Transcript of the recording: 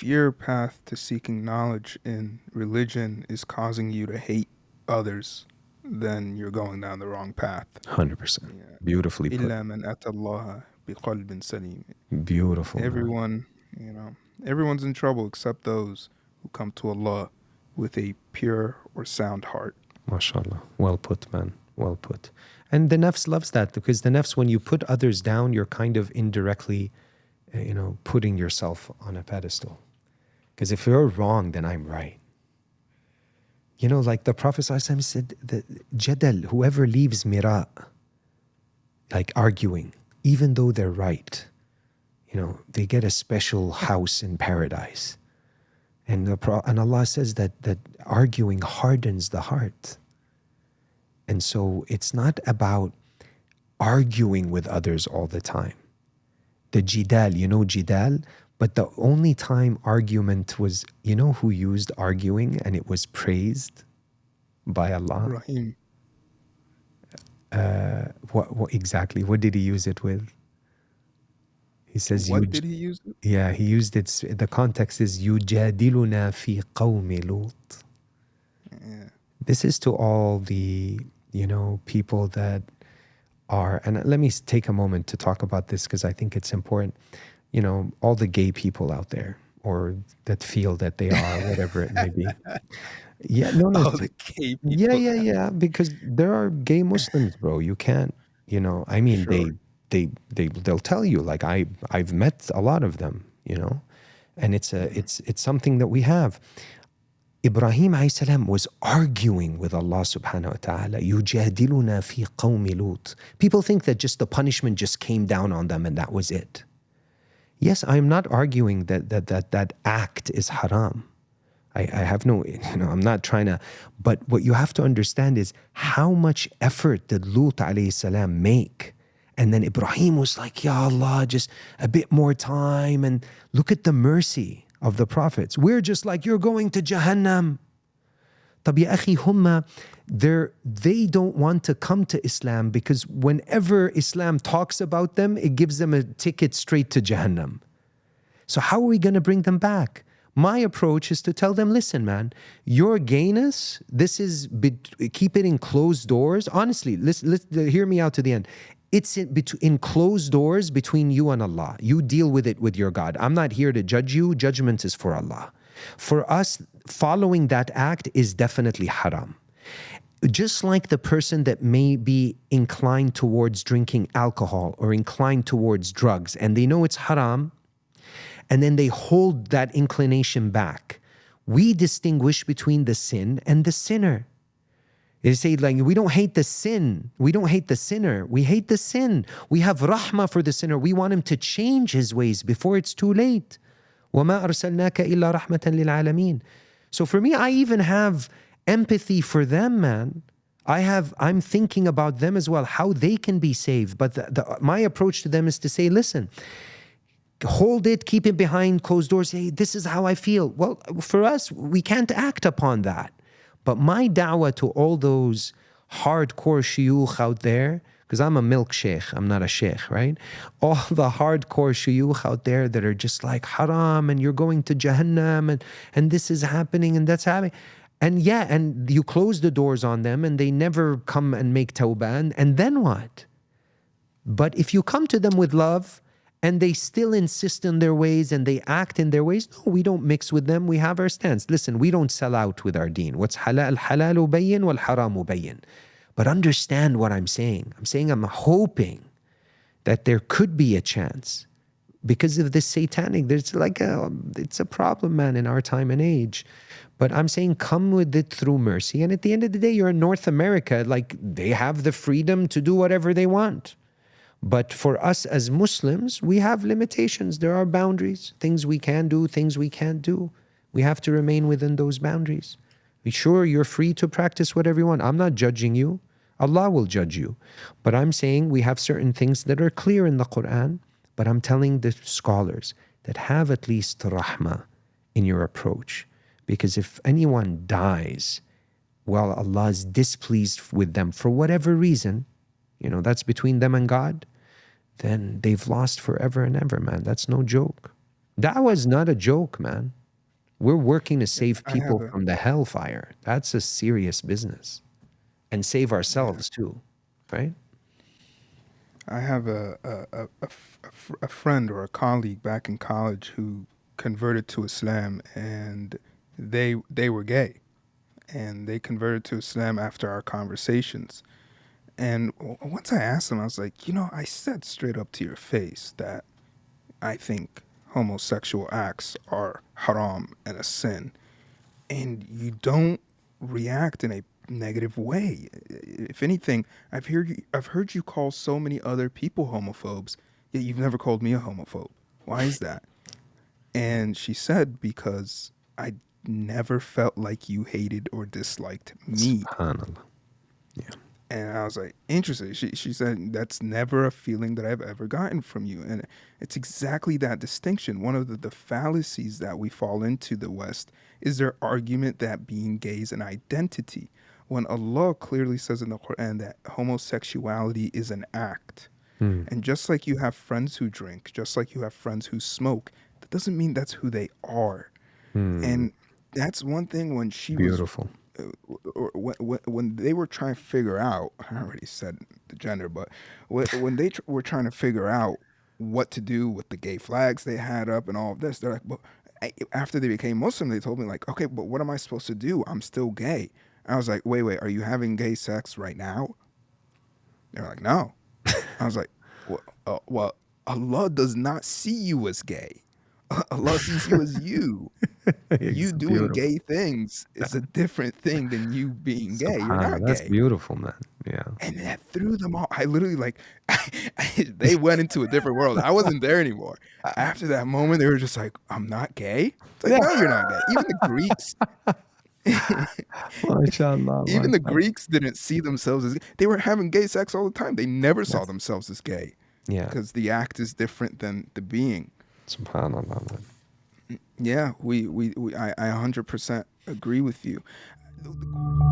if your path to seeking knowledge in religion is causing you to hate others, then you're going down the wrong path. 100%. Yeah. Beautifully put. إِلَّا مَنْ أَتَى اللَّهَ بِقَلْبٍ سَلِيمٍ. Beautiful, man. Everyone, you know, everyone's in trouble except those who come to Allah with a pure or sound heart. MashaAllah. Well put, man. Well put. And the nafs loves that, because the nafs, when you put others down, you're kind of indirectly, putting yourself on a pedestal. Because if you're wrong, then I'm right. Like the Prophet ﷺ said, the jadal, whoever leaves mira, like arguing, even though they're right, they get a special house in paradise. And Allah says that arguing hardens the heart. And so it's not about arguing with others all the time. The jidal, jidal, but the only time argument was, who used arguing and it was praised by Allah? Ibrahim. What exactly? What did he use it with? He says, What did he use it? yeah, he used it. The context is يُجَادِلُنَا فِي قَوْمِ لُوطٍ. Yeah. This is to all the, people that are, and let me take a moment to talk about this because I think it's important. All the gay people out there, or that feel that they are, whatever it may be. Yeah, no, All the gay people. yeah. Because there are gay Muslims, bro. You can't, I mean, Sure. they'll tell you, like I've met a lot of them, and it's something that we have. Ibrahim alayhi salam was arguing with Allah subhanahu wa ta'ala. يُجَادِلُنَا فِي قَوْمِ لُوطٍ. People think that just the punishment just came down on them and that was it. Yes, I'm not arguing that act is haram. I have no, I'm not trying to, but what you have to understand is how much effort did Lut alayhi salam make? And then Ibrahim was like, Ya Allah, just a bit more time. And look at the mercy of the prophets. We're just like, you're going to Jahannam. طب يا أخي هم, they don't want to come to Islam because whenever Islam talks about them, it gives them a ticket straight to Jahannam. So how are we going to bring them back? My approach is to tell them, listen, man, your gayness, this is, keep it in closed doors. Honestly, hear me out to the end. It's in closed doors between you and Allah. You deal with it with your God. I'm not here to judge you. Judgment is for Allah. For us, following that act is definitely haram. Just like the person that may be inclined towards drinking alcohol or inclined towards drugs, and they know it's haram, and then they hold that inclination back. We distinguish between the sin and the sinner. They say, like, we don't hate the sin. We don't hate the sinner. We hate the sin. We have rahmah for the sinner. We want him to change his ways before it's too late. وَمَا أَرْسَلْنَاكَ إِلَّا رَحْمَةً لِلْعَالَمِينَ. So for me, I even have empathy for them, man. I'm thinking about them as well, how they can be saved. But my approach to them is to say, listen, hold it, keep it behind closed doors. Hey, this is how I feel. Well, for us, we can't act upon that. But my da'wah to all those hardcore shuyukh out there, because I'm a milk sheikh, I'm not a sheikh, right? All the hardcore shuyukh out there that are just like haram and you're going to Jahannam and this is happening and that's happening. And yeah, and you close the doors on them and they never come and make tawbah, and then what? But if you come to them with love, and they still insist on their ways and they act in their ways, no, we don't mix with them. We have our stance. Listen, we don't sell out with our deen. What's halal, halalu bayyin, wal haramu bayyin. But understand what I'm saying. I'm hoping that there could be a chance because of this satanic, it's a problem, man, in our time and age. But I'm saying come with it through mercy. And at the end of the day, you're in North America, like they have the freedom to do whatever they want. But for us as Muslims, we have limitations. There are boundaries, things we can do, things we can't do. We have to remain within those boundaries. Be sure you're free to practice whatever you want. I'm not judging you. Allah will judge you. But I'm saying we have certain things that are clear in the Quran. But I'm telling the scholars that have at least rahmah in your approach. Because if anyone dies while Allah is displeased with them for whatever reason, that's between them and God, then they've lost forever and ever, man. That's no joke. Dawah is not a joke, man. We're working to save I have people a from the hellfire. That's a serious business. And save yeah. ourselves too, right? I have a friend or a colleague back in college who converted to Islam, and they were gay, and they converted to Islam after our conversations. And once I asked him, I was like, I said straight up to your face that I think homosexual acts are haram and a sin, and you don't react in a negative way. If anything, I've heard you call so many other people homophobes, yet you've never called me a homophobe. Why is that? And she said, because I never felt like you hated or disliked me. Subhanallah. Yeah. And I was like, interesting. She said, that's never a feeling that I've ever gotten from you. And it's exactly that distinction. One of the fallacies that we fall into the West is their argument that being gay is an identity, when Allah clearly says in the Quran that homosexuality is an act. Hmm. And just like you have friends who drink, just like you have friends who smoke, that doesn't mean that's who they are. Hmm. And that's one thing when she was Beautiful. or when they were trying to figure out, I already said the gender, but when they were trying to figure out what to do with the gay flags they had up and all of this, they're like, but after they became Muslim, they told me like, okay, but what am I supposed to do? I'm still gay. I was like, wait, are you having gay sex right now? They're like, no. I was like, well, Allah does not see you as gay. Allah sees you as you. You It's doing beautiful. gay things is a different thing than you being gay. You're Subhanallah. not That's gay. beautiful, man. Yeah. And that threw them all. I literally like, they went into a different world. I wasn't there anymore. After that moment, they were just like, I'm not gay. It's like, no, you're not gay. Even the Greeks, MashaAllah, even the mashallah. Greeks didn't see themselves as, they were having gay sex all the time. They never saw Yes. themselves as gay Yeah. because the act is different than the being. Subhanallah, man. Yeah, I 100% agree with you. The question